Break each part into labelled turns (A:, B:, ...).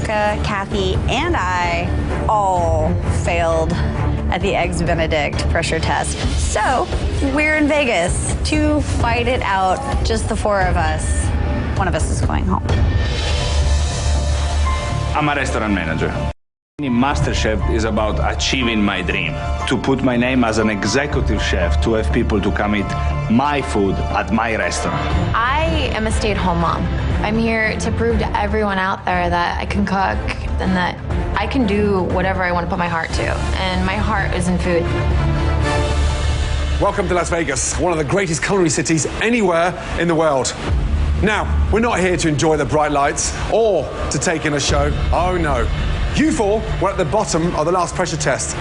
A: Luca, Kathy, and I all failed at the Eggs Benedict pressure test. So we're in Vegas to fight it out, just the four of us. One of us is going home.
B: I'm a restaurant manager. MasterChef is about achieving my dream, to put my name as an executive chef, to have people to come eat my food at my restaurant.
C: I am a stay-at-home mom. I'm here to prove to everyone out there that I can cook and that I can do whatever I want to put my heart to, and my heart is in food.
D: Welcome to Las Vegas, one of the greatest culinary cities anywhere in the world. Now, we're not here to enjoy the bright lights or to take in a show. Oh no. You four were at the bottom of the last pressure test.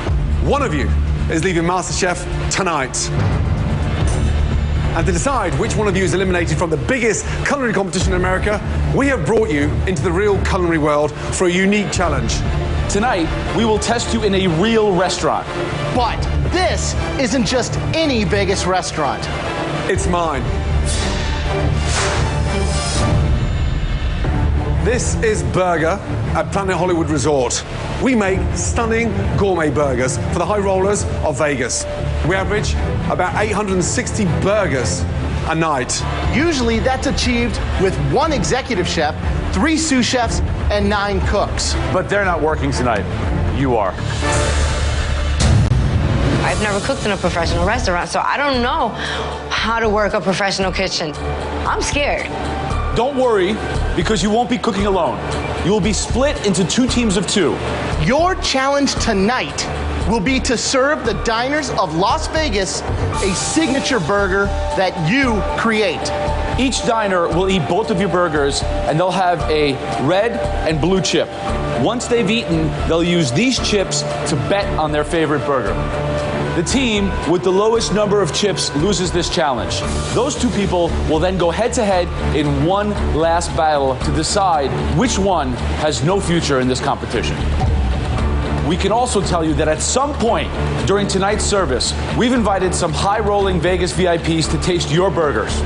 D: One of you is leaving MasterChef tonight. And to decide which one of you is eliminated from the biggest culinary competition in America, we have brought you into the real culinary world for a unique challenge.
E: Tonight, we will test you in a real restaurant.
F: But this isn't just any Vegas restaurant.
D: It's mine. This is Burger at Planet Hollywood Resort. We make stunning gourmet burgers for the high rollers of Vegas. We average about 860 burgers a night.
F: Usually that's achieved with one executive chef, 3 sous chefs, and 9 cooks.
E: But they're not working tonight. You are.
G: I've never cooked in a professional restaurant, so I don't know how to work a professional kitchen. I'm scared.
E: Don't worry, because you won't be cooking alone. You will be split into 2 teams of 2.
F: Your challenge tonight will be to serve the diners of Las Vegas a signature burger that you create.
E: Each diner will eat both of your burgers, and they'll have a red and blue chip. Once they've eaten, they'll use these chips to bet on their favorite burger. The team with the lowest number of chips loses this challenge. Those 2 people will then go head-to-head in one last battle to decide which one has no future in this competition. We can also tell you that at some point during tonight's service, we've invited some high-rolling Vegas VIPs to taste your burgers.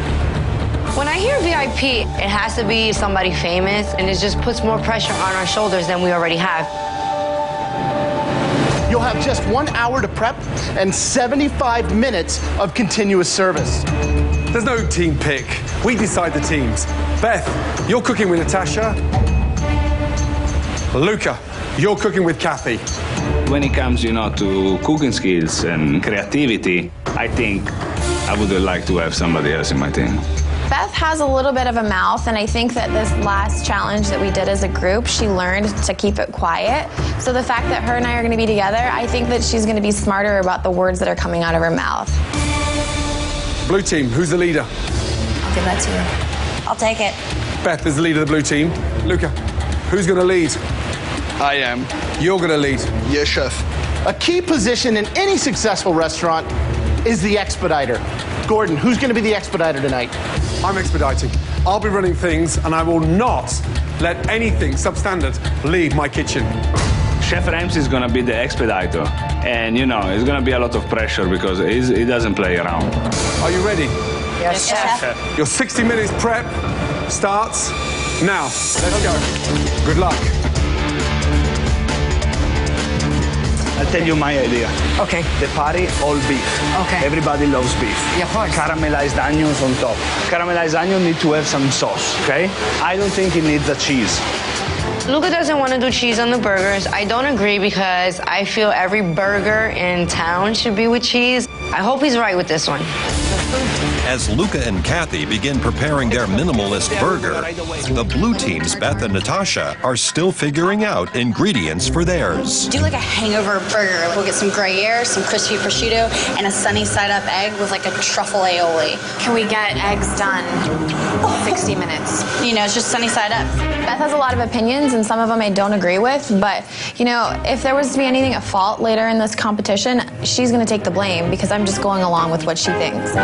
G: When I hear VIP, it has to be somebody famous, and it just puts more pressure on our shoulders than we already have.
F: You'll have just 1 hour to prep and 75 minutes of continuous service.
D: There's no team pick. We decide the teams. Beth, you're cooking with Natasha. Luca, you're cooking with Kathy.
B: When it comes, to cooking skills and creativity, I think I would like to have somebody else in my team.
C: Beth has a little bit of a mouth, and I think that this last challenge that we did as a group, she learned to keep it quiet. So the fact that her and I are going to be together, I think that she's going to be smarter about the words that are coming out of her mouth.
D: Blue team, who's the leader?
A: I'll give that to you. I'll take it.
D: Beth is the leader of the blue team. Luca, who's going to lead?
H: I am.
D: You're going to lead.
H: Yes, chef.
F: A key position in any successful restaurant is the expediter. Gordon, who's going to be the expediter tonight?
D: I'm expediting. I'll be running things, and I will not let anything substandard leave my kitchen.
B: Chef Ramsay is going to be the expediter, and it's going to be a lot of pressure because he doesn't play around.
D: Are you ready?
A: Yes, chef.
D: Your 60 minutes prep starts now. Let's go. Good luck.
I: I'll tell you my idea.
G: Okay.
I: The party, all beef.
G: Okay.
I: Everybody loves beef.
G: Yeah, of course.
I: Caramelized onions on top. Caramelized onion need to have some sauce, okay? I don't think it needs a cheese.
G: Luca doesn't want to do cheese on the burgers. I don't agree because I feel every burger in town should be with cheese. I hope he's right with this one.
J: As Luca and Kathy begin preparing their minimalist burger, the blue team's Beth and Natasha are still figuring out ingredients for theirs.
A: Do like a hangover burger. We'll get some Gruyere, some crispy prosciutto, and a sunny side up egg with like a truffle aioli.
C: Can we get eggs done 60 minutes?
A: It's just sunny side up.
C: Beth has a lot of opinions, and some of them I don't agree with, but, if there was to be anything at fault later in this competition, she's going to take the blame because I'm just going along with what she thinks.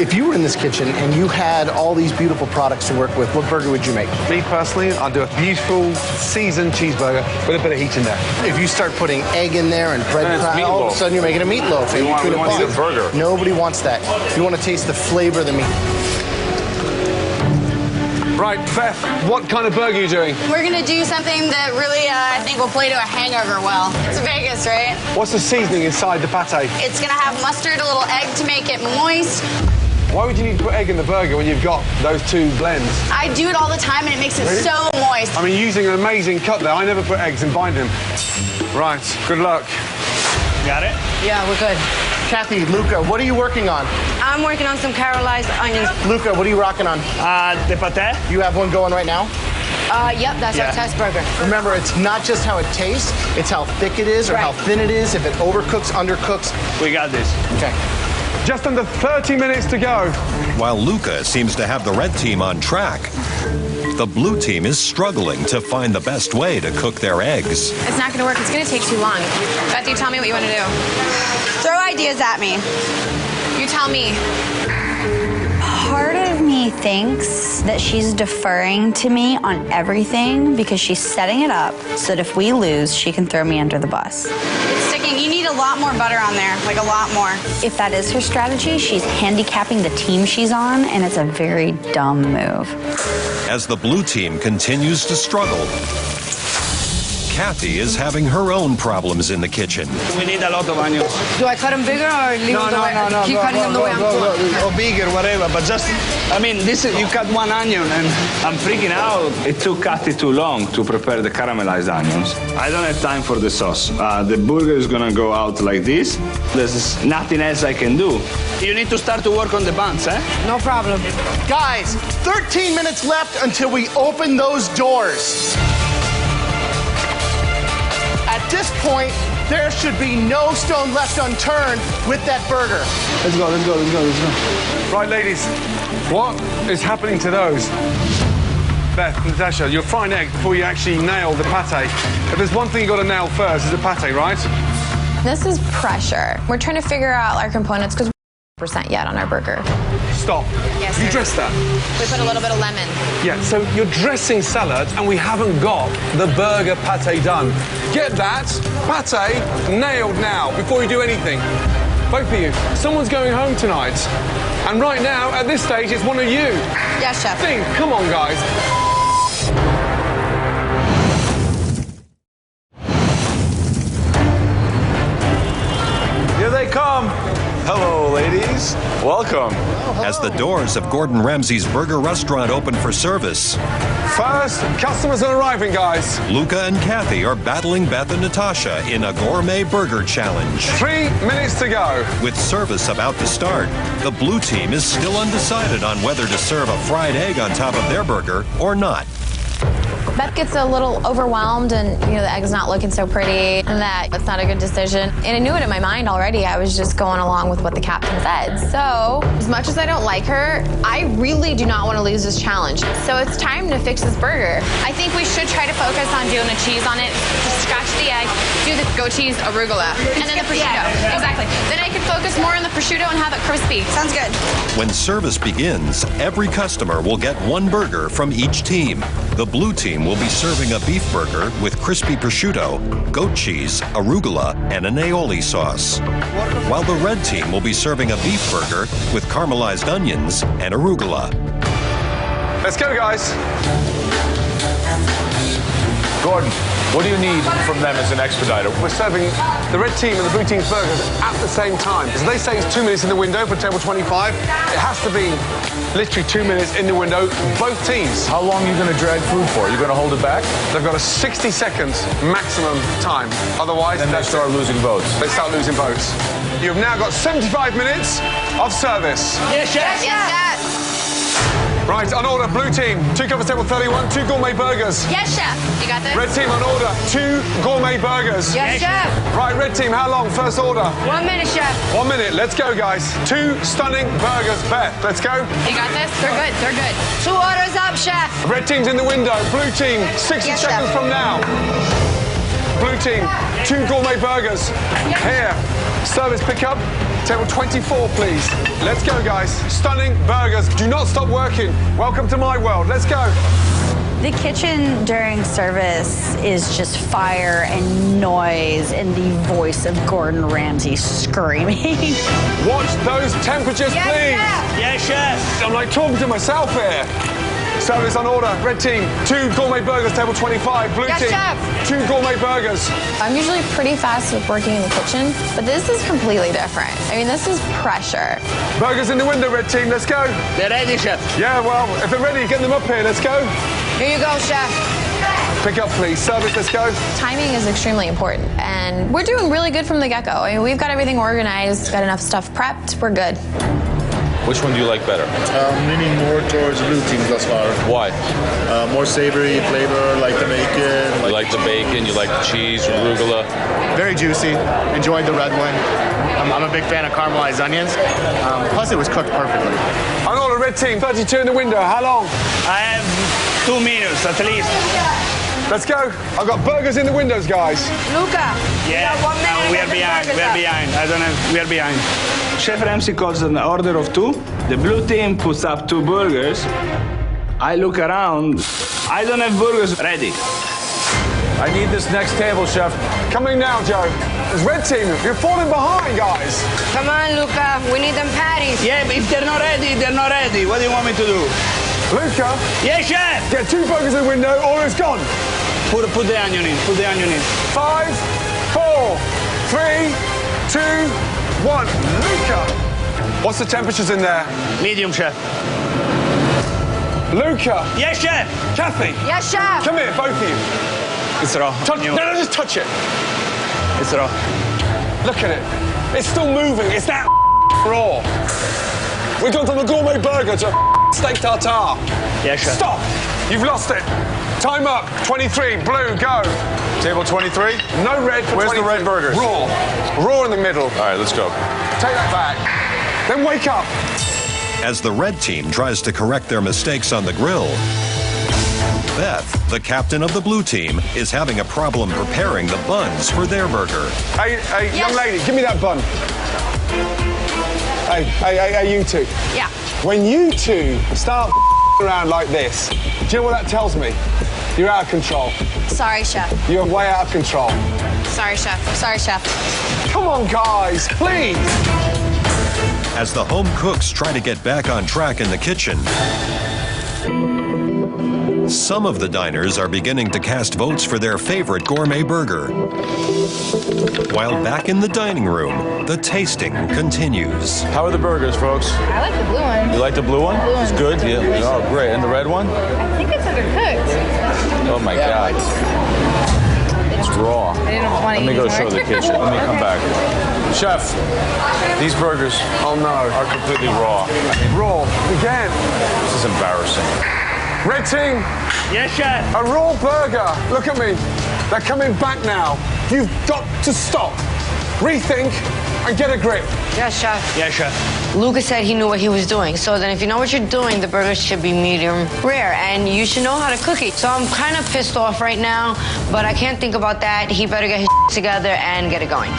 F: If you were in this kitchen and you had all these beautiful products to work with, what burger would you make?
D: Me personally, I'll do a beautiful seasoned cheeseburger with a bit of heat in there.
F: If you start putting egg in there and bread, all of a sudden you're making a meatloaf.
E: We want a burger.
F: Nobody wants that. You want to taste the flavor of the meat.
D: Right, Beth, what kind of burger are you doing?
A: We're gonna do something that really, I think will play to a hangover well. It's Vegas, right?
D: What's the seasoning inside the pate?
A: It's gonna have mustard, a little egg to make it moist.
D: Why would you need to put egg in the burger when you've got those two blends?
A: I do it all the time and it makes it so moist.
D: I mean, you're using an amazing cut there. I never put eggs and bind them. Right, good luck.
I: Got it?
G: Yeah, we're good.
F: Kathy, Luca, what are you working on?
G: I'm working on some caramelized onions.
F: Luca, what are you rocking on?
I: The pate?
F: You have one going right now?
G: Yep, that's our test burger.
F: Remember, it's not just how it tastes, it's how thick it is or how thin it is, if it overcooks, undercooks.
I: We got this.
F: Okay.
D: Just under 30 minutes to go.
J: While Luca seems to have the red team on track, the blue team is struggling to find the best way to cook their eggs.
C: It's not going to work. It's going to take too long. Beth, you tell me what you want to do.
A: Throw ideas at me.
C: You tell me.
A: Part of me thinks that she's deferring to me on everything because she's setting it up so that if we lose, she can throw me under the bus. It's sticking. You need a lot more butter on there, like a lot more. If that is her strategy, she's handicapping the team she's on, and it's a very dumb move.
J: As the blue team continues to struggle, Kathy is having her own problems in the kitchen.
I: We need a lot of onions.
G: Do I cut them bigger or leave them the way? Keep cutting them the way I'm doing.
I: Or bigger, whatever. But just, I mean, this is, you cut one onion and I'm freaking out. It took Kathy too long to prepare the caramelized onions. I don't have time for the sauce. The burger is gonna go out like this. There's nothing else I can do. You need to start to work on the buns, eh?
G: No problem.
F: Guys, 13 minutes left until we open those doors. At this point, there should be no stone left unturned with that burger.
I: Let's go, let's go, let's go, let's go.
D: Right, ladies, what is happening to those? Beth, Natasha, you're frying eggs before you actually nail the pate. If there's one thing you've got to nail first, it's the pate, right?
C: This is pressure. We're trying to figure out our components because we're not yet on our burger.
D: Stop.
C: Yes,
D: You
C: sir.
D: dressed that?
C: We put a little bit of lemon.
D: Yeah, so you're dressing salad and we haven't got the burger pate done. Get that pate nailed now before you do anything. Both of you, someone's going home tonight. And right now, at this stage, it's one of you.
A: Yes, chef.
D: Think, come on, guys.
H: Here they come. Hello, ladies. Welcome.
J: As the doors of Gordon Ramsay's burger restaurant open for service,
D: First, customers are arriving, guys.
J: Luca and Kathy are battling Beth and Natasha in a gourmet burger challenge.
D: 3 minutes to go.
J: With service about to start, the blue team is still undecided on whether to serve a fried egg on top of their burger or not.
C: Beth gets a little overwhelmed and, the egg's not looking so pretty and that it's not a good decision. And I knew it in my mind already. I was just going along with what the captain said. So, as much as I don't like her, I really do not want to lose this challenge. So it's time to fix this burger. I think we should try to focus on doing a cheese on it, just scratch the egg, do the goat cheese arugula, and then the prosciutto. Exactly. Then I can focus more on the prosciutto and have it crispy.
A: Sounds good.
J: When service begins, every customer will get one burger from each team. The blue team will be serving a beef burger with crispy prosciutto, goat cheese, arugula, and an aioli sauce. While the red team will be serving a beef burger with caramelized onions and arugula.
D: Let's go, guys.
H: Gordon, what do you need from them as an expediter?
D: We're serving the red team and the blue team's burgers at the same time. As they say, it's 2 minutes in the window for table 25. It has to be literally 2 minutes in the window, both teams.
H: How long are you going to drag food for? You're going to hold it back?
D: They've got a 60 seconds maximum time. Otherwise,
H: Then they start losing votes.
D: They start losing votes. You've now got 75 minutes of service.
I: Yes, chef.
A: Yes, chef.
D: Right, on order, blue team, 2 covers table 31, 2 gourmet burgers.
C: Yes, chef. You got this?
D: Red team on order, 2 gourmet burgers.
G: Yes, chef.
D: Right, red team, how long? First order.
G: 1 minute, chef.
D: 1 minute, let's go, guys. 2 stunning burgers. Beth, let's go.
C: You got this? They're good. They're good.
A: 2 orders up, chef.
D: Red team's in the window. Blue team, 60
A: Yes,
D: seconds
A: chef.
D: from now. Blue team, 2 gourmet burgers. Here, service pickup. Table 24, please. Let's go, guys. Stunning burgers. Do not stop working. Welcome to my world. Let's go.
A: The kitchen during service is just fire and noise and the voice of Gordon Ramsay screaming.
D: Watch those temperatures, please.
I: Yes, chef.
D: I'm like talking to myself here. Service on order. Red team, 2 gourmet burgers, table 25. Blue
C: Yes,
D: team,
C: chef.
D: 2 gourmet burgers.
C: I'm usually pretty fast with working in the kitchen, but this is completely different. I mean, this is pressure.
D: Burgers in the window, red team, let's go.
G: They're ready, chef.
D: Yeah, well, if they're ready, get them up here, let's go.
G: Here you go, chef.
D: Pick up, please. Service, let's go.
C: Timing is extremely important, and we're doing really good from the get-go. I mean, we've got everything organized, got enough stuff prepped, we're good.
H: Which one do you like better?
K: Leaning more towards blue team thus far.
H: Why?
K: More savory flavor, like the bacon.
H: You like the bacon, you like the cheese, arugula.
F: Very juicy. Enjoyed the red one. I'm a big fan of caramelized onions. Plus, it was cooked perfectly.
D: I'm on a red team, 32 in the window. How long?
I: I have 2 minutes at least.
D: Let's go. I've got burgers in the windows, guys.
A: Luca.
I: Yeah, we are behind. We are behind. I don't have. We are behind. Chef Ramsay calls an order of 2. The blue team puts up 2 burgers. I look around. I don't have burgers ready.
H: I need this next table, chef.
D: Coming now, Joe. There's red team. You're falling behind, guys.
G: Come on, Luca. We need them patties.
I: Yeah, but if they're not ready, they're not ready. What do you want me to do?
D: Luca,
I: Yeah, chef.
D: get 2 burgers in the window or it's gone.
I: Put the onion in. Put the onion in.
D: 5, 4, 3, 2, 1. Luca. What's the temperatures in there?
I: Medium, chef.
D: Luca.
I: Yes, chef.
D: Kathy.
A: Yes, chef.
D: Come here, both of you.
I: It's raw.
D: No, just touch it.
I: It's raw.
D: Look at it. It's still moving. It's that raw. We've gone from a gourmet burger to a steak tartare.
I: Yes, chef.
D: Stop. You've lost it. Time up. 23. Blue, go.
H: Table 23?
D: No red for
H: Where's
D: 23.
H: the red burgers?
D: Raw. Raw in the middle.
H: All right, let's go.
D: Take that back. Then wake up.
J: As the red team tries to correct their mistakes on the grill, Beth, the captain of the blue team, is having a problem preparing the buns for their burger.
D: Hey, young lady, give me that bun. Hey, you two.
A: Yeah.
D: When you two start around like this, do you know what that tells me? You're out of control.
A: Sorry, chef.
D: You're way out of control.
A: Sorry, chef. Sorry, chef.
D: Come on, guys, please.
J: As the home cooks try to get back on track in the kitchen, some of the diners are beginning to cast votes for their favorite gourmet burger. While back in the dining room, the tasting continues.
H: How are the burgers, folks?
C: I like the blue one.
H: You like the blue one? It's good? Yeah. Oh, great. And the red one?
C: I think it's undercooked.
H: Oh, my God. It's raw.
C: I didn't want to
H: Let me go show the kitchen. Let me come back. Chef, these burgers are completely raw.
D: Raw, again.
H: This is embarrassing.
D: Red team,
I: Yes, chef.
D: a raw burger. Look at me. They're coming back now. You've got to stop, rethink, and get a grip.
G: Yes, chef.
I: Yes, chef.
G: Luca said he knew what he was doing. So then if you know what you're doing, the burgers should be medium rare and you should know how to cook it. So I'm kind of pissed off right now, but I can't think about that. He better get his together and get it going.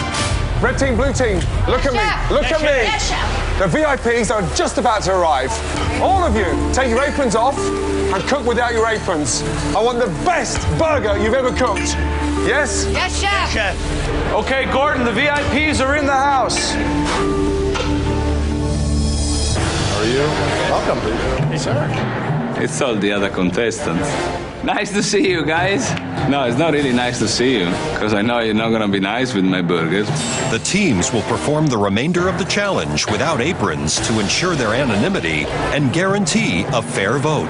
D: Red team, blue team, look at me. Look at me.
A: Yes, chef.
D: The VIPs are just about to arrive. All of you, take your aprons off and cook without your aprons. I want the best burger you've ever cooked. Yes?
A: Yes, chef.
I: Chef.
H: Okay, Gordon, the VIPs are in the house. How are you? Welcome. Hey, sir.
B: It's all the other contestants. Nice to see you guys. No, it's not really nice to see you, because I know you're not going to be nice with my burgers.
J: The teams will perform the remainder of the challenge without aprons to ensure their anonymity and guarantee a fair vote.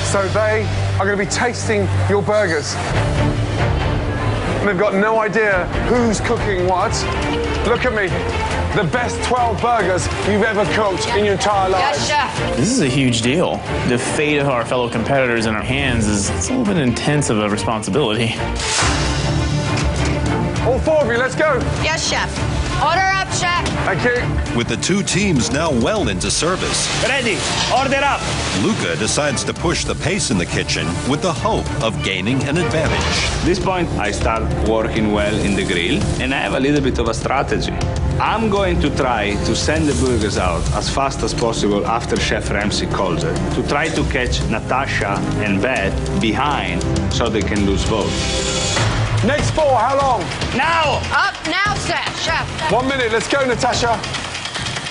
D: So they are going to be tasting your burgers. And they've got no idea who's cooking what. Look at me. The best 12 burgers you've ever cooked in your entire life.
A: Yes, chef.
L: This is a huge deal. The fate of our fellow competitors in our hands is a little bit intense of a responsibility.
D: All 4 of you, let's go.
A: Yes, chef. Order up, chef.
D: Thank you.
J: With the 2 teams now well into service,
I: Ready. Order up.
J: Luca decides to push the pace in the kitchen with the hope of gaining an advantage.
B: At this point, I start working well in the grill, and I have a little bit of a strategy. I'm going to try to send the burgers out as fast as possible after Chef Ramsay calls it, to try to catch Natasha and Beth behind so they can lose votes.
D: Next 4, how long?
I: Now.
A: Up now, chef.
D: 1 minute, let's go, Natasha.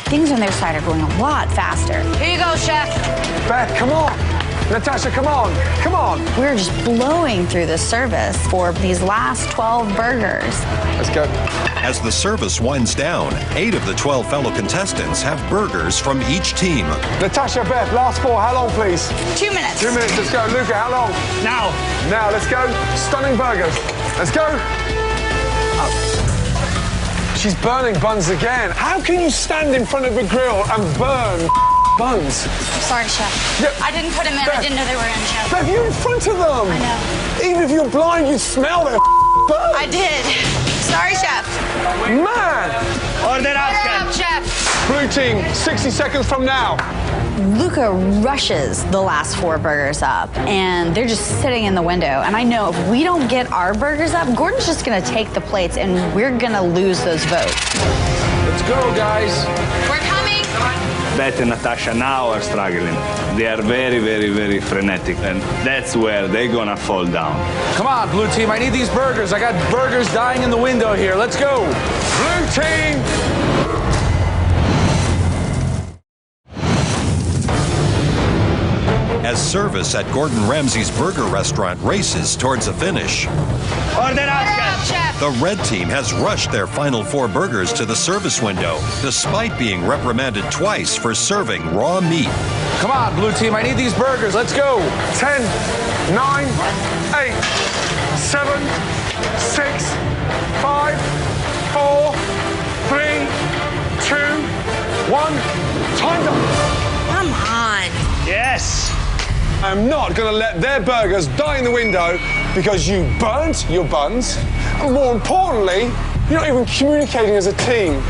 A: Things on their side are going a lot faster.
G: Here you go, chef.
D: Beth, come on. Natasha, come on, come on.
A: We're just blowing through the service for these last 12 burgers.
D: Let's go.
J: As the service winds down, 8 of the 12 fellow contestants have burgers from each team.
D: Natasha, Beth, last 4, how long, please?
A: 2 minutes.
D: 2 minutes, let's go. Luca, how long?
I: Now.
D: Now, let's go. Stunning burgers. Let's go. Oh. She's burning buns again. How can you stand in front of a grill and burn buns?
A: Sorry, Chef.
D: Yeah.
A: I didn't put them in.
D: Beth,
A: I didn't know they were in, Chef.
D: Beth, you're in front of them.
A: I know.
D: Even if you're blind, you smell their burns.
A: I did. Sorry, Chef.
D: Man.
I: Order up,
A: Chef.
D: Blue team, 60 seconds from now.
A: Luca rushes the last 4 burgers up, and they're just sitting in the window. And I know if we don't get our burgers up, Gordon's just going to take the plates, and we're going to lose those votes.
E: Let's go, guys.
A: We're coming.
B: Beth and Natasha now are struggling. They are very, very, very frenetic, and that's where they're gonna fall down.
E: Come on, blue team. I need these burgers. I got burgers dying in the window here. Let's go.
D: Blue team.
J: As service at Gordon Ramsay's burger restaurant races towards a finish,
I: Order up, Chef.
J: the red team has rushed their final 4 burgers to the service window, despite being reprimanded twice for serving raw meat.
E: Come on, blue team. I need these burgers. Let's go.
D: 10, 9, 8, 7, 6, 5, 4, 3, 2, 1. Time's up.
G: Come on.
I: Yes.
D: I'm not going to let their burgers die in the window because you burnt your buns. And more importantly, you're not even communicating as a team.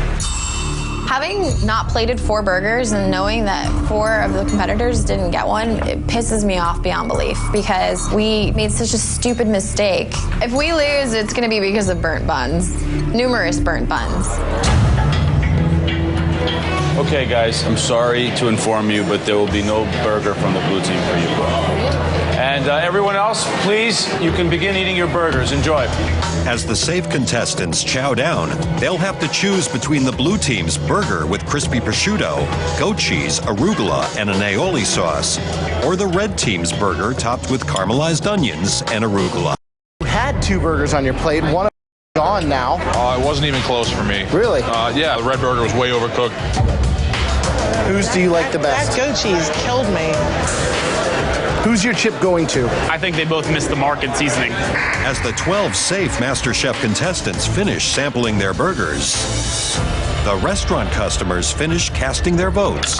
C: Having not plated 4 burgers and knowing that 4 of the competitors didn't get one, it pisses me off beyond belief because we made such a stupid mistake. If we lose, it's going to be because of burnt buns, numerous burnt buns.
E: Okay, guys, I'm sorry to inform you, but there will be no burger from the blue team for you. And everyone else, please, you can begin eating your burgers. Enjoy.
J: As the safe contestants chow down, they'll have to choose between the blue team's burger with crispy prosciutto, goat cheese, arugula, and an aioli sauce, or the red team's burger topped with caramelized onions and arugula.
F: You had 2 burgers on your plate. One of them is gone now.
H: It wasn't even close for me.
F: Really?
H: Yeah, the red burger was way overcooked.
F: Whose do you like the best?
M: That goat cheese killed me.
F: Who's your chip going to?
L: I think they both missed the mark in seasoning.
J: As the 12 safe MasterChef contestants finish sampling their burgers, the restaurant customers finish casting their votes.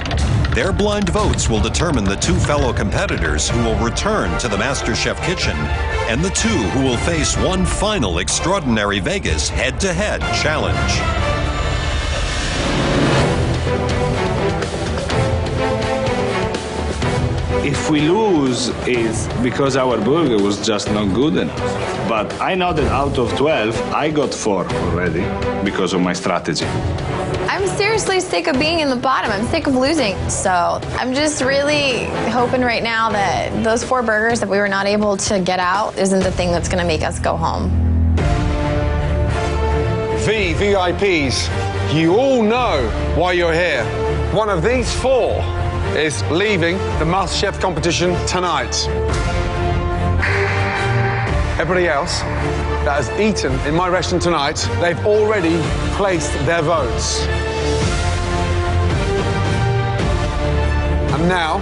J: Their blind votes will determine the 2 fellow competitors who will return to the MasterChef kitchen and the 2 who will face one final Extraordinary Vegas head-to-head challenge.
B: If we lose, it's because our burger was just not good enough. But I know that out of 12, I got 4 already because of my strategy.
C: I'm seriously sick of being in the bottom. I'm sick of losing. So I'm just really hoping right now that those 4 burgers that we were not able to get out isn't the thing that's going to make us go home.
D: VIPs, you all know why you're here. One of these 4 is leaving the MasterChef competition tonight. Everybody else that has eaten in my restaurant tonight, they've already placed their votes. And now,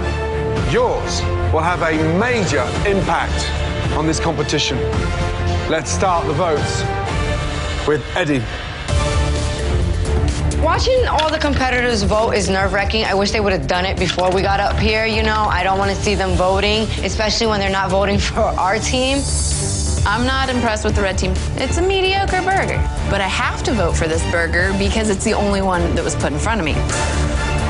D: yours will have a major impact on this competition. Let's start the votes with Eddie.
G: Watching all the competitors vote is nerve-wracking. I wish they would have done it before we got up here, you know. I don't want to see them voting, especially when they're not voting for our team.
C: I'm not impressed with the red team. It's a mediocre burger, but I have to vote for this burger because it's the only one that was put in front of me.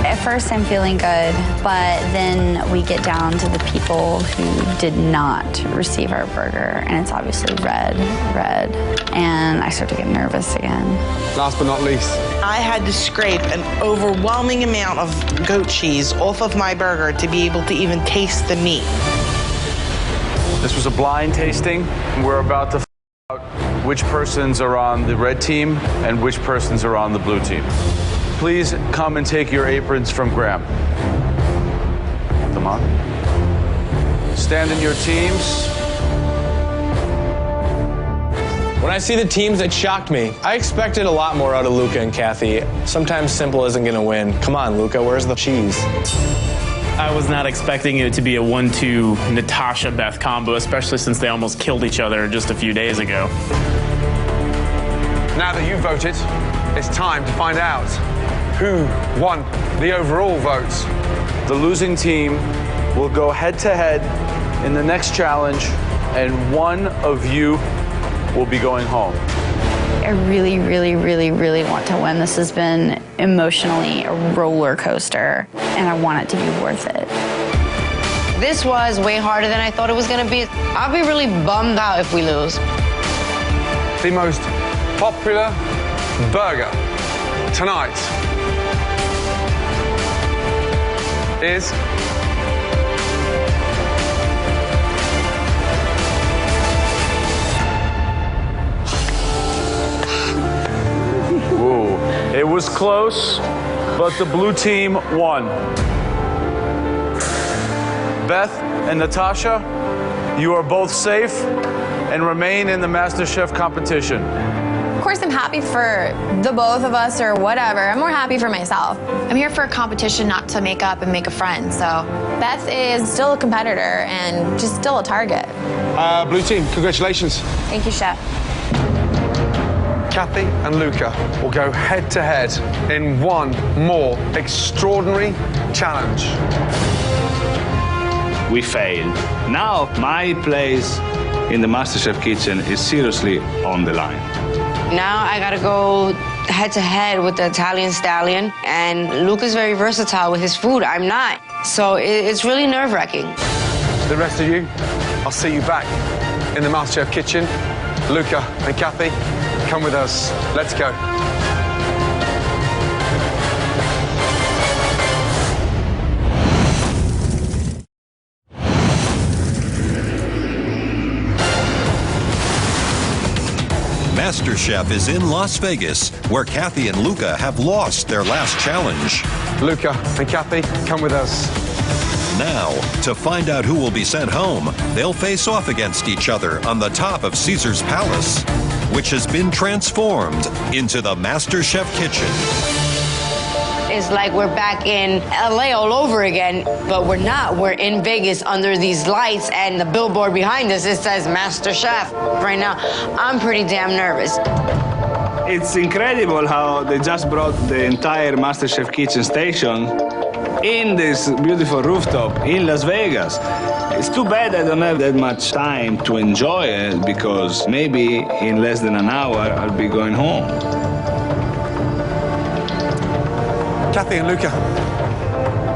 A: At first, I'm feeling good, but then we get down to the people who did not receive our burger, and it's obviously red, and I start to get nervous again.
D: Last but not least,
M: I had to scrape an overwhelming amount of goat cheese off of my burger to be able to even taste the meat.
E: This was a blind tasting. We're about to find out which persons are on the red team and which persons are on the blue team. Please come and take your aprons from Graham. Come on. stand in your teams.
N: When I see the teams, it shocked me. I expected a lot more out of Luca and Kathy. Sometimes simple isn't going to win. Come on, Luca, where's the cheese?
L: I was not expecting it to be a 1-2 Natasha-Beth combo, especially since they almost killed each other just a few days ago.
D: Now that you've voted, it's time to find out who won the overall votes.
E: The losing team will go head-to-head in the next challenge, and one of you will be going home.
A: I really, really, really, really want to win. This has been emotionally a roller coaster, and I want it to be worth it.
G: This was way harder than I thought it was going to be. I'll be really bummed out if we lose.
D: The most popular burger tonight is
E: It was close, but the blue team won. Beth and Natasha, you are both safe and remain in the MasterChef competition.
C: Of course, I'm happy for the both of us or whatever. I'm more happy for myself. I'm here for a competition, not to make up and make a friend. So Beth is still a competitor and just still a target.
D: Blue team, congratulations.
C: Thank you, Chef.
D: Kathy and Luca will go head-to-head in one more extraordinary challenge.
B: We failed. Now my place in the MasterChef kitchen is seriously on the line.
G: Now I got to go head-to-head with the Italian stallion, and Luca's very versatile with his food. I'm not. So it's really nerve-wracking.
D: The rest of you, I'll see you back in the MasterChef kitchen. Luca and Kathy, come with us. Let's go.
J: MasterChef is in Las Vegas, where Kathy and Luca have lost their last challenge.
D: Luca and Kathy, come with us.
J: Now, to find out who will be sent home, they'll face off against each other on the top of Caesar's Palace, which has been transformed into the MasterChef kitchen.
G: It's like we're back in LA all over again, but we're not. We're in Vegas under these lights, and the billboard behind us, it says MasterChef. Right now, I'm pretty damn nervous.
B: It's incredible how they just brought the entire MasterChef kitchen station in this beautiful rooftop in Las Vegas. It's too bad I don't have that much time to enjoy it, because maybe in less than an hour I'll be going home.
D: Kathy and Luca,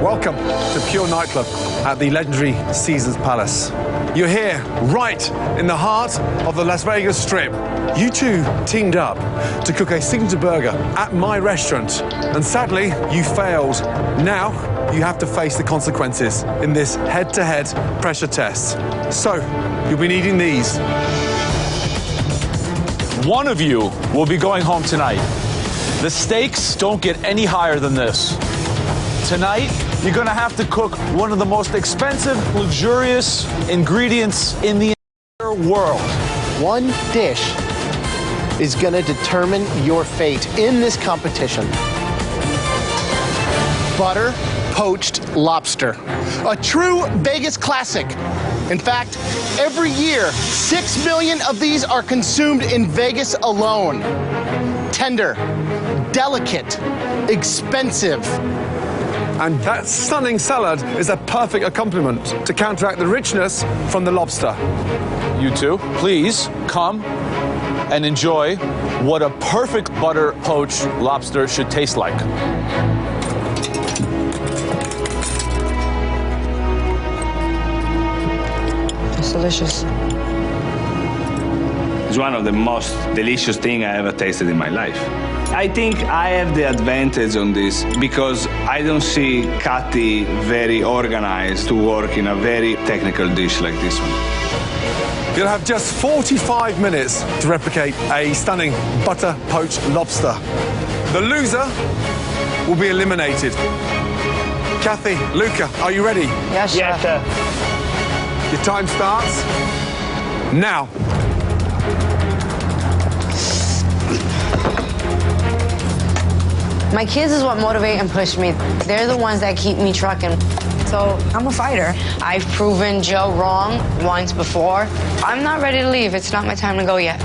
D: welcome to Pure Nightclub at the legendary Caesar's Palace. You're here, right in the heart of the Las Vegas Strip. You two teamed up to cook a signature burger at my restaurant, and sadly, you failed. Now, you have to face the consequences in this head-to-head pressure test. So, you'll be needing these.
E: One of you will be going home tonight. The stakes don't get any higher than this. Tonight, you're gonna have to cook one of the most expensive, luxurious ingredients in the entire world.
F: One dish is going to determine your fate in this competition. Butter poached lobster. A true Vegas classic. In fact, every year, 6 million of these are consumed in Vegas alone. Tender, delicate, expensive.
D: And that stunning salad is a perfect accompaniment to counteract the richness from the lobster.
E: You two, please come and enjoy what a perfect butter poached lobster should taste like.
G: It's delicious.
B: It's one of the most delicious things I ever tasted in my life. I think I have the advantage on this because I don't see Kathy very organized to work in a very technical dish like this one.
D: You'll have just 45 minutes to replicate a stunning butter poached lobster. The loser will be eliminated. Kathy, Luca, are you ready?
G: Yes,
B: Yes,
G: sir.
D: Your time starts now.
G: My kids is what motivate and push me. They're the ones that keep me trucking. So I'm a fighter. I've proven Joe wrong once before. I'm not ready to leave. It's not my time to go yet.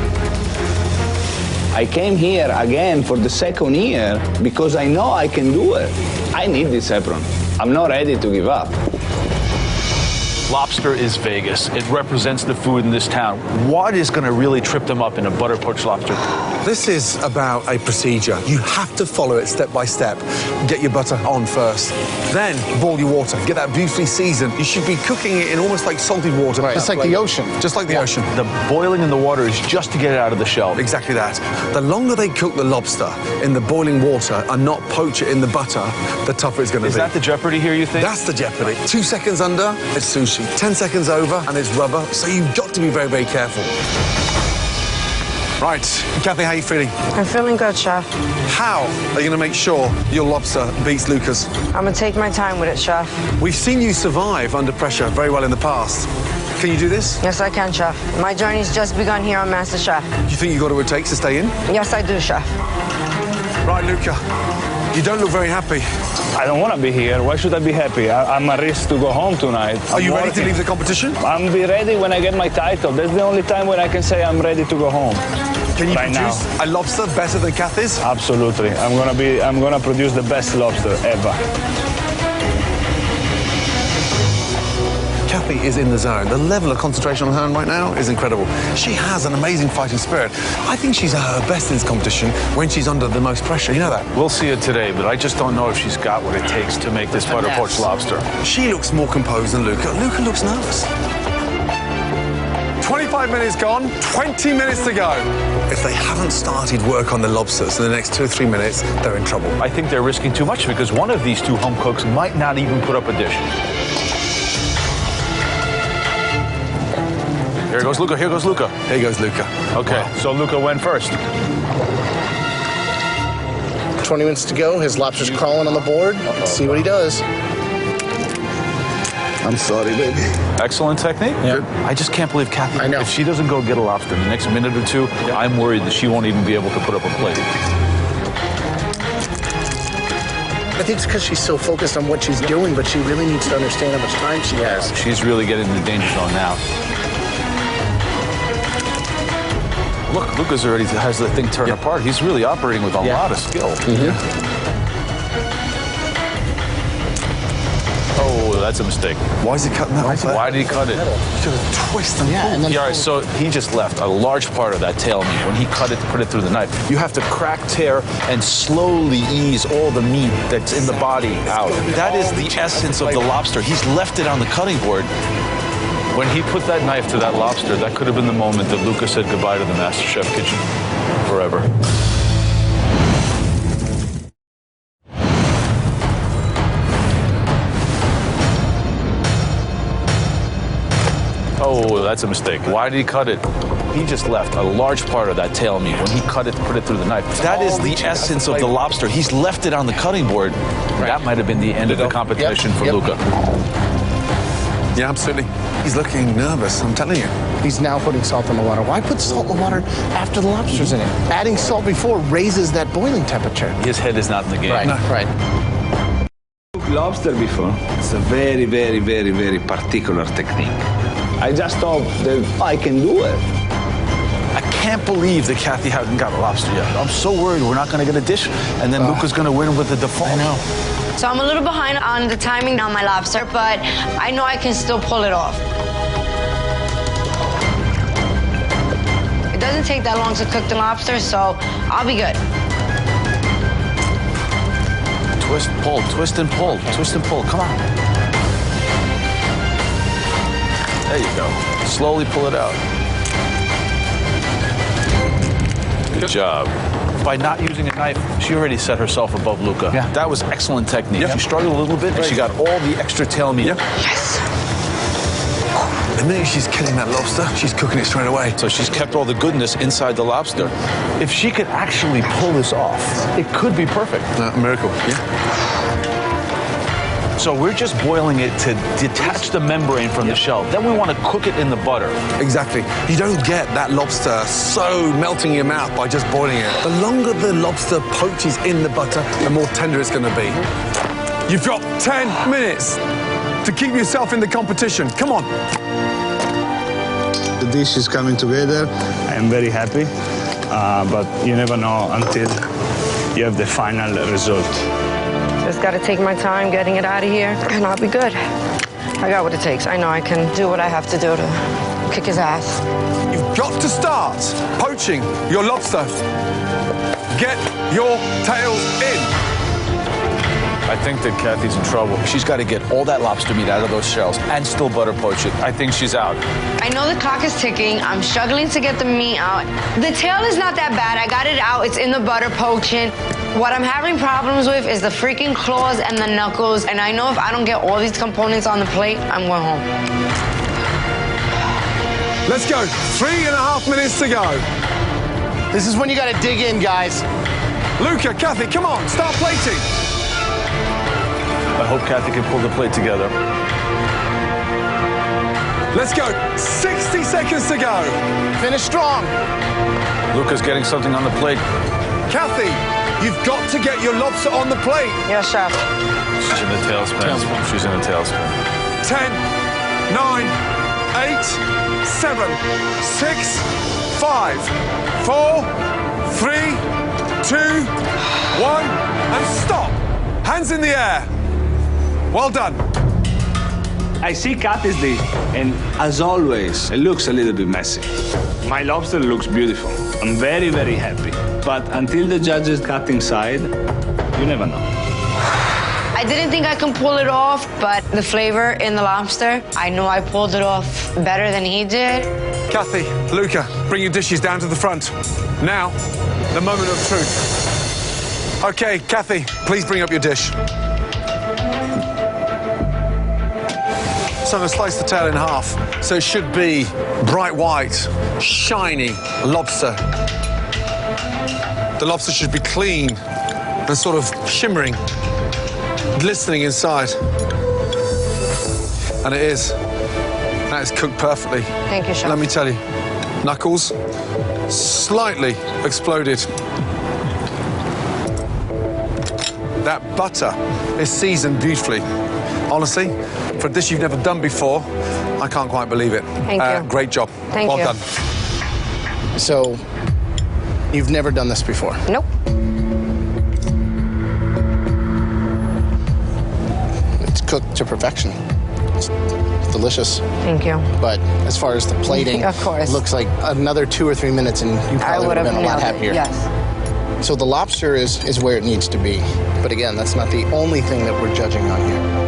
B: I came here again for the second year because I know I can do it. I need this apron. I'm not ready to give up.
E: Lobster is Vegas. It represents the food in this town. What is going to really trip them up in a butter poached lobster?
D: This is about a procedure. You have to follow it step by step. Get your butter on first. Then boil your water. Get that beautifully seasoned. You should be cooking it in almost like salted water.
F: Right. Just like the ocean.
D: Just like the ocean.
E: The boiling in the water is just to get it out of the shell.
D: Exactly that. The longer they cook the lobster in the boiling water and not poach it in the butter, the tougher it's going to be.
E: Is that the jeopardy here, you think?
D: That's the jeopardy. 2 seconds under, it's sushi. 10 seconds over, and it's rubber. So you've got to be very, very careful. Right, Kathy, how are you feeling?
G: I'm feeling good, Chef.
D: How are you going to make sure your lobster beats Luca's?
G: I'm gonna take my time with it, Chef.
D: We've seen you survive under pressure very well in the past. Can you do this?
G: Yes, I can, Chef. My journey's just begun here on MasterChef.
D: Do you think you've got what it takes to stay in?
G: Yes, I do, Chef.
D: Right, Luca, you don't look very happy.
B: I don't want to be here. Why should I be happy? I'm at risk to go home tonight.
D: Are you ready to leave the competition?
B: I'm be ready when I get my title. That's the only time when I can say I'm ready to go home.
D: Can you
B: right
D: produce
B: now.
D: a lobster better than Kathy's?
B: Absolutely. I'm gonna produce the best lobster ever.
D: Kathy is in the zone. The level of concentration on her right now is incredible. She has an amazing fighting spirit. I think she's at her best in this competition when she's under the most pressure. You know that?
E: We'll see it today, but I just don't know if she's got what it takes to make this butter poached lobster.
D: She looks more composed than Luca. Luca looks nervous. 25 minutes gone, 20 minutes to go. If they haven't started work on the lobsters in the next 2 or 3 minutes, they're in trouble.
E: I think they're risking too much because one of these two home cooks might not even put up a dish. Here goes Luca, here goes Luca.
D: Here goes Luca.
E: Okay, so Luca went first.
F: 20 minutes to go. His lobster's crawling on the board. Let's see what he does.
K: I'm sorry, baby.
E: Excellent technique.
F: Yeah.
E: I just can't believe Kathy.
F: I know.
E: If she doesn't go get a lobster in the next minute or two, I'm worried that she won't even be able to put up a plate.
F: I think it's because she's so focused on what she's doing, but she really needs to understand how much time she has.
E: She's really getting in the danger zone now. Look, Lucas already has the thing turned apart. He's really operating with a lot of skill. Oh, that's a mistake.
D: Why is he cutting that off?
E: Why did he cut it?
D: Should have twisted and pulled.
F: And then
E: Yeah, so he just left a large part of that tail meat. When he cut it, put it through the knife. You have to crack, tear, and slowly ease all the meat that's in the body out. That is the essence of the lobster. He's left it on the cutting board. When he put that knife to that lobster, that could have been the moment that Lucas said goodbye to the MasterChef kitchen forever. Oh, that's a mistake. Why did he cut it? He just left a large part of that tail meat. When he cut it, put it through the knife. That is the essence of the lobster. He's left it on the cutting board. That might have been the end of the competition for Luca.
D: Yeah, absolutely. He's looking nervous, I'm telling you.
F: he's now putting salt in the water. Why put salt in the water after the lobster's in it? Adding salt before raises that boiling temperature.
E: His head is not in the game.
F: Right, right.
B: Lobster before. It's a very, very, very, very particular technique. I just thought that I can do it.
E: I can't believe that Kathy hasn't got a lobster yet. I'm so worried we're not going to get a dish, and then Luca's going to win with the default. I know.
G: So I'm a little behind on the timing on my lobster, but I know I can still pull it off. It doesn't take that long to cook the lobster, so I'll be good.
E: Twist, pull, twist and pull, twist and pull. Come on. There you go. Slowly pull it out. Good job. By not using a knife, she already set herself above Luca. Yeah. That was excellent technique. She struggled a little bit, and she got all the extra tail meat.
G: Yes.
D: The minute she's killing that lobster, she's cooking it straight away.
E: So she's kept all the goodness inside the lobster. If she could actually pull this off, it could be perfect.
D: A miracle, yeah.
E: So we're just boiling it to detach the membrane from the shell. Then we want to cook it in the butter.
D: Exactly. You don't get that lobster so melting in your mouth by just boiling it. The longer the lobster poaches in the butter, the more tender it's going to be. You've got 10 minutes to keep yourself in the competition. Come on.
B: The dish is coming together. I'm very happy, but you never know until you have the final result.
G: Just gotta take my time getting it out of here, and I'll be good. I got what it takes. I know I can do what I have to do to kick his ass.
D: You've got to start poaching your lobster. Get your tails in.
E: I think that Kathy's in trouble. She's got to get all that lobster meat out of those shells and still butter poach it. I think she's out.
G: I know the clock is ticking. I'm struggling to get the meat out. The tail is not that bad. I got it out. It's in the butter poaching. What I'm having problems with is the freaking claws and the knuckles. And I know if I don't get all these components on the plate, I'm going home.
D: Let's go. 3.5 minutes to go.
F: This is when you got to dig in, guys.
D: Luca, Kathy, come on, start plating.
E: I hope Kathy can pull the plate together.
D: Let's go. 60 seconds to go.
F: Finish strong.
E: Luca's getting something on the plate.
D: Kathy, you've got to get your lobster on the plate.
G: Yes, chef.
E: She's in a tailspin. She's in a tailspin.
D: 10, 9, 8, 7, 6, 5, 4, 3, 2, 1, and stop. Hands in the air. Well done.
B: I see Kathy's dish, and as always, it looks a little bit messy. My lobster looks beautiful. I'm very, very happy. But until the judges cut inside, you never know.
G: I didn't think I can pull it off, but the flavor in the lobster, I know I pulled it off better than he did.
D: Kathy, Luca, bring your dishes down to the front. Now, the moment of truth. Okay, Kathy, please bring up your dish. So I'm going to slice the tail in half. So it should be bright white, shiny lobster. The lobster should be clean and sort of shimmering, glistening inside. And it is. That is cooked perfectly.
G: Thank you, chef.
D: Let me tell you, knuckles slightly exploded. That butter is seasoned beautifully. Honestly, for a dish you've never done before, I can't quite believe it.
G: Thank you.
D: Great job.
G: Thank you.
D: Well done.
F: So, you've never done this before?
G: Nope.
F: It's cooked to perfection. It's delicious.
G: Thank you.
F: But as far as the plating,
G: Of course.
F: it looks like another 2 or 3 minutes and you probably would have been a lot happier.
G: Yes.
F: So the lobster is where it needs to be. But again, that's not the only thing that we're judging on here.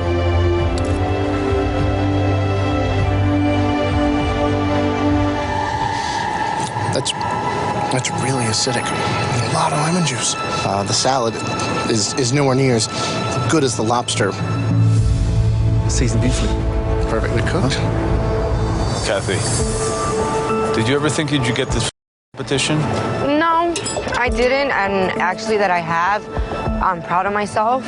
F: That's really acidic. A lot of lemon juice. The salad is nowhere near as good as the lobster.
D: Seasoned beautifully.
F: Perfectly cooked.
E: Kathy, did you ever think you'd get this competition?
G: No, I didn't, and actually that I have. I'm proud of myself,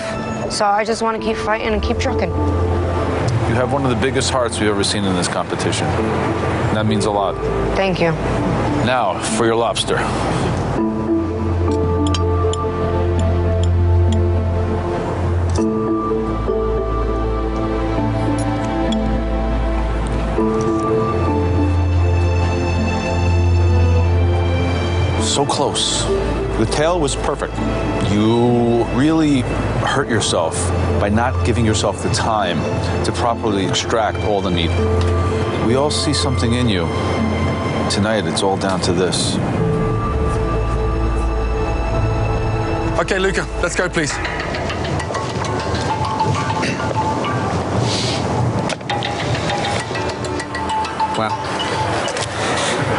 G: so I just want to keep fighting and keep trucking.
E: You have one of the biggest hearts we've ever seen in this competition. And that means a lot.
G: Thank you.
E: Now, for your lobster. So close. The tail was perfect. You really hurt yourself by not giving yourself the time to properly extract all the meat. We all see something in you. Tonight, it's all down to this.
D: Okay, Luca, let's go, please. Wow.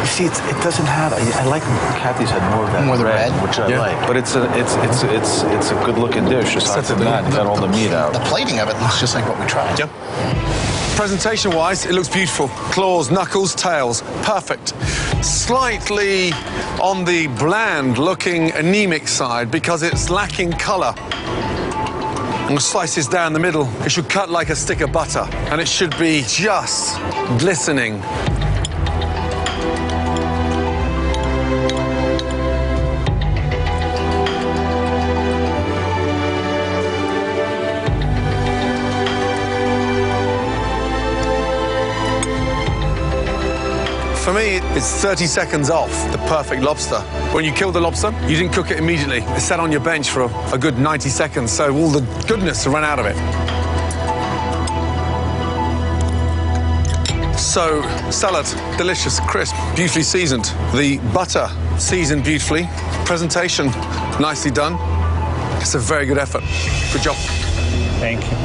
E: You see, it doesn't have. I like Kathy's had more of that
F: More of the red?
E: which I like. But it's a good looking dish. Aside from that, you got all the meat out.
F: The plating of it looks just like what we tried.
D: Yep. Presentation-wise, it looks beautiful. Claws, knuckles, tails, perfect. Slightly on the bland-looking anemic side because it's lacking color. I'm gonna slice this down the middle. It should cut like a stick of butter, and it should be just glistening. For me, it's 30 seconds off the perfect lobster. When you kill the lobster, you didn't cook it immediately. It sat on your bench for a good 90 seconds, so all the goodness ran out of it. So, salad, delicious, crisp, beautifully seasoned. The butter, seasoned beautifully. Presentation, nicely done. It's a very good effort. Good job.
B: Thank you.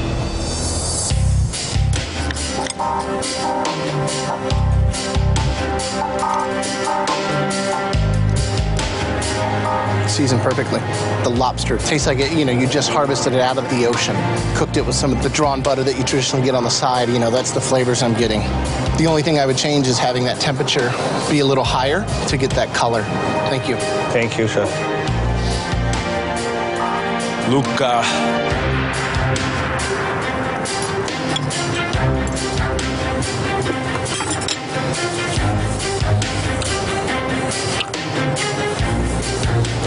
F: Seasoned perfectly. The lobster tastes like you just harvested it out of the ocean. Cooked it with some of the drawn butter that you traditionally get on the side. That's the flavors I'm getting. The only thing I would change is having that temperature be a little higher to get that color. Thank you.
B: Thank you, chef.
E: Luca.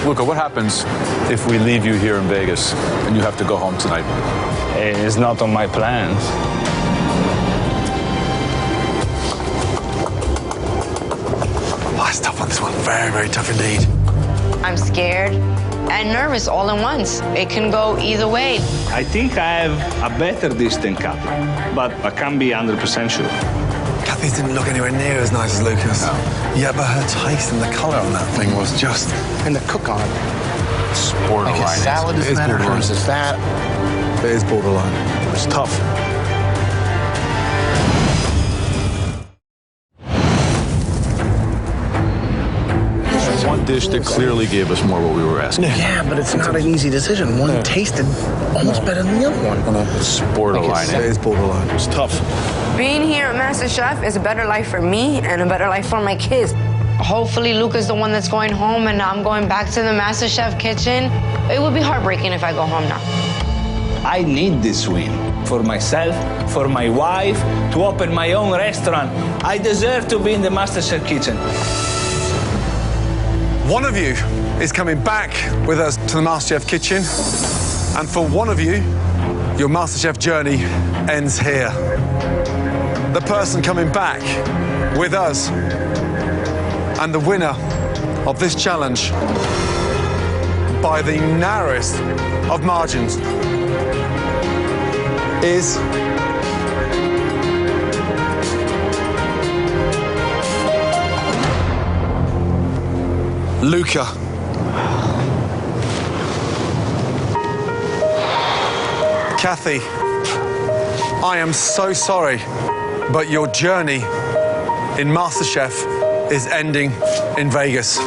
H: Luca, what happens if we leave you here in Vegas and you have to go home tonight?
B: It's not on my plans.
D: Oh, it's tough on this one. Very, very tough indeed.
G: I'm scared and nervous all at once. It can go either way.
B: I think I have a better dish than Kathy, but I can't be 100% sure.
D: Kathy's didn't look anywhere near as nice as Lucas. No. Yeah, but her taste and the colour on that thing was just...
F: And the cook on it.
H: It's borderline.
F: Like his salad is better, hers is that.
D: It is borderline.
H: It's tough. One dish that clearly gave us more what we were asking.
F: Yeah, but it's not an easy decision. One tasted almost better than the other one.
H: It's borderline.
D: It is borderline.
H: It's tough.
G: Being here at MasterChef is a better life for me and a better life for my kids. Hopefully Luca's the one that's going home and I'm going back to the MasterChef kitchen. It would be heartbreaking if I go home now.
B: I need this win for myself, for my wife, to open my own restaurant. I deserve to be in the MasterChef kitchen.
D: One of you is coming back with us to the MasterChef kitchen, and for one of you, your MasterChef journey ends here. The person coming back with us and the winner of this challenge by the narrowest of margins is Luca. Kathy, I am so sorry, but your journey in MasterChef is ending in Vegas.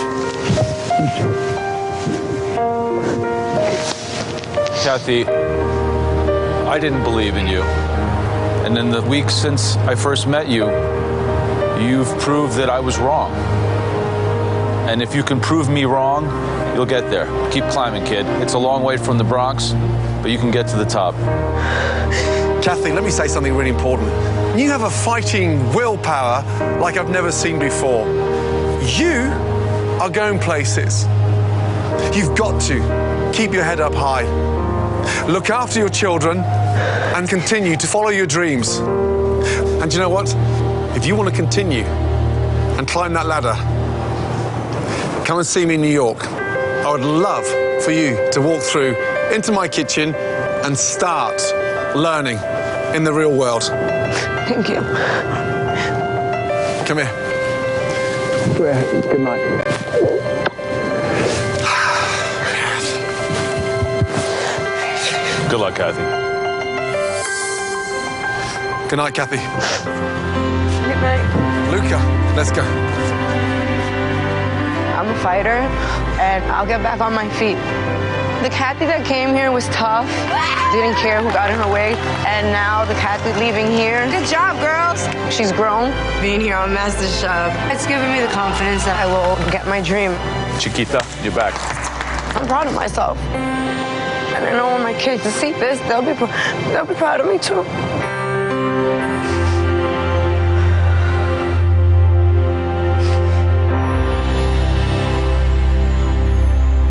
H: Kathy, I didn't believe in you. And in the weeks since I first met you, you've proved that I was wrong. And if you can prove me wrong, you'll get there. Keep climbing, kid. It's a long way from the Bronx, but you can get to the top.
D: Kathy, let me say something really important. You have a fighting willpower like I've never seen before. You are going places. You've got to keep your head up high. Look after your children and continue to follow your dreams. And you know what? If you want to continue and climb that ladder, come and see me in New York. I would love for you to walk through into my kitchen and start learning in the real world.
G: Thank you.
D: Come here.
F: Good night.
H: Good luck, Kathy.
D: Good night, Kathy.
G: Good night.
D: Luca, let's go.
G: I'm a fighter, and I'll get back on my feet. The Kathy that came here was tough, didn't care who got in her way, and now the Kathy leaving here. Good job, girls. She's grown, being here on MasterChef. It's given me the confidence that I will get my dream.
H: Chiquita, you're back.
G: I'm proud of myself, and I know when my
O: my kids to see this, they'll be proud of me too.